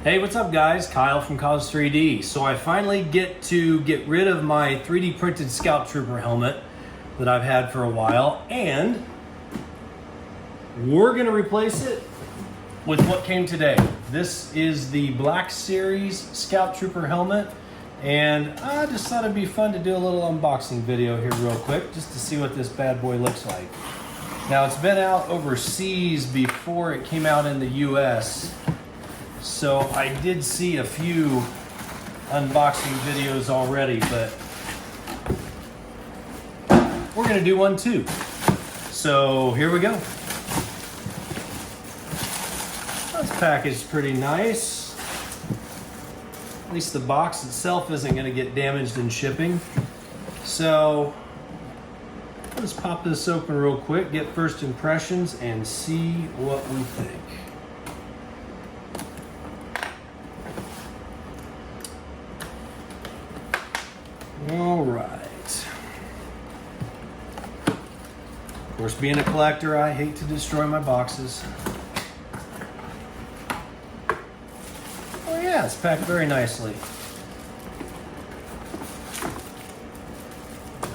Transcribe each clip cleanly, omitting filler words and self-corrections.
Hey, what's up guys? Kyle from Cause 3D. So I finally get to get rid of my 3D printed Scout Trooper helmet that I've had for a while, and we're gonna replace it with what came today. This is the Black Series Scout Trooper helmet, and I just thought it'd be fun to do a little unboxing video here real quick just to see what this bad boy looks like. Now, it's been out overseas before it came out in the US, so I did see a few unboxing videos already, but we're gonna do one too. So here we go. This packaged pretty nice. At least the box itself isn't gonna get damaged in shipping. So let's pop this open real quick, get first impressions, and see what we think. All right. Of course, being a collector, I hate to destroy my boxes. Oh yeah, it's packed very nicely.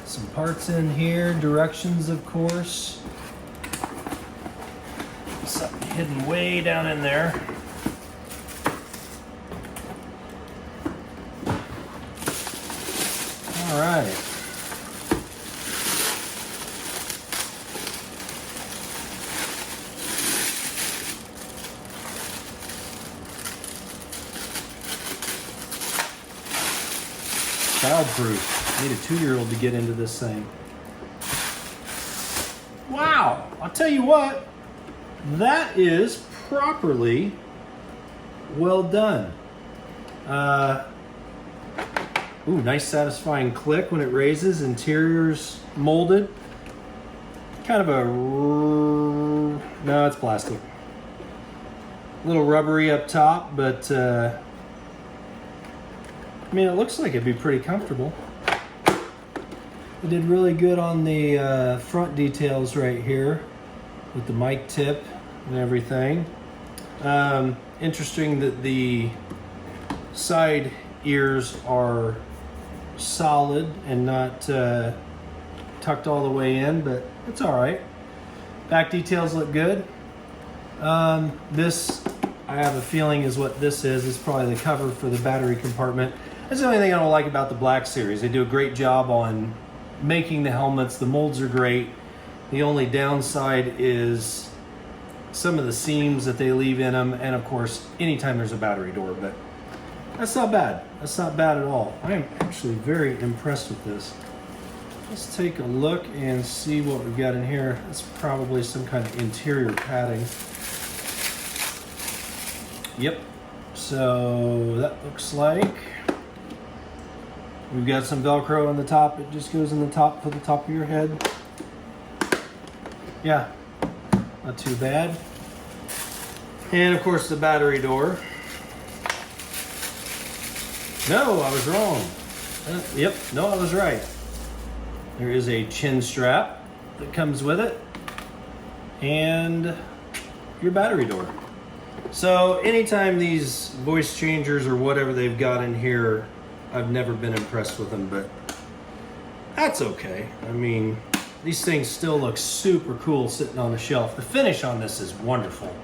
Some parts in here, directions of course. Something hidden way down in there. All right. Childproof. Need a 2-year-old to get into this thing. Wow, I'll tell you what, that is properly well done. Ooh, nice satisfying click when it raises. Interior's molded. Kind of a, no, it's plastic. A little rubbery up top, but I mean, it looks like it'd be pretty comfortable. They did really good on the front details right here with the mic tip and everything. Interesting that the side ears are solid and not tucked all the way in, but it's all right. Back details look good. This, I have a feeling, is what this is. It's probably the cover for the battery compartment. That's the only thing I don't like about the Black Series. They do a great job on making the helmets. The molds are great. The only downside is some of the seams that they leave in them, and of course, anytime there's a battery door, but that's not bad. That's not bad at all. I am actually very impressed with this. Let's take a look and see what we've got in here. It's probably some kind of interior padding. Yep. So that looks like we've got some Velcro on the top. It just goes in the top for the top of your head. Yeah, not too bad. And of course the battery door. No, I was wrong. Yep, no, I was right. There is a chin strap that comes with it, and your battery door. So anytime these voice changers or whatever they've got in here, I've never been impressed with them, but that's okay. I mean, these things still look super cool sitting on the shelf. The finish on this is wonderful.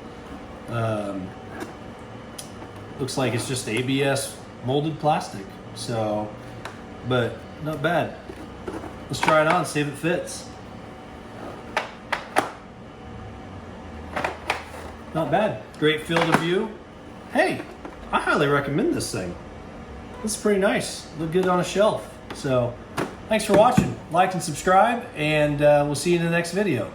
Looks like it's just ABS molded plastic, so, but not bad. Let's try it on, see if it fits. Not bad. Great field of view. Hey, I highly recommend this thing. This is pretty nice. Look good on a shelf. So, thanks for watching. Like and subscribe, and we'll see you in the next video.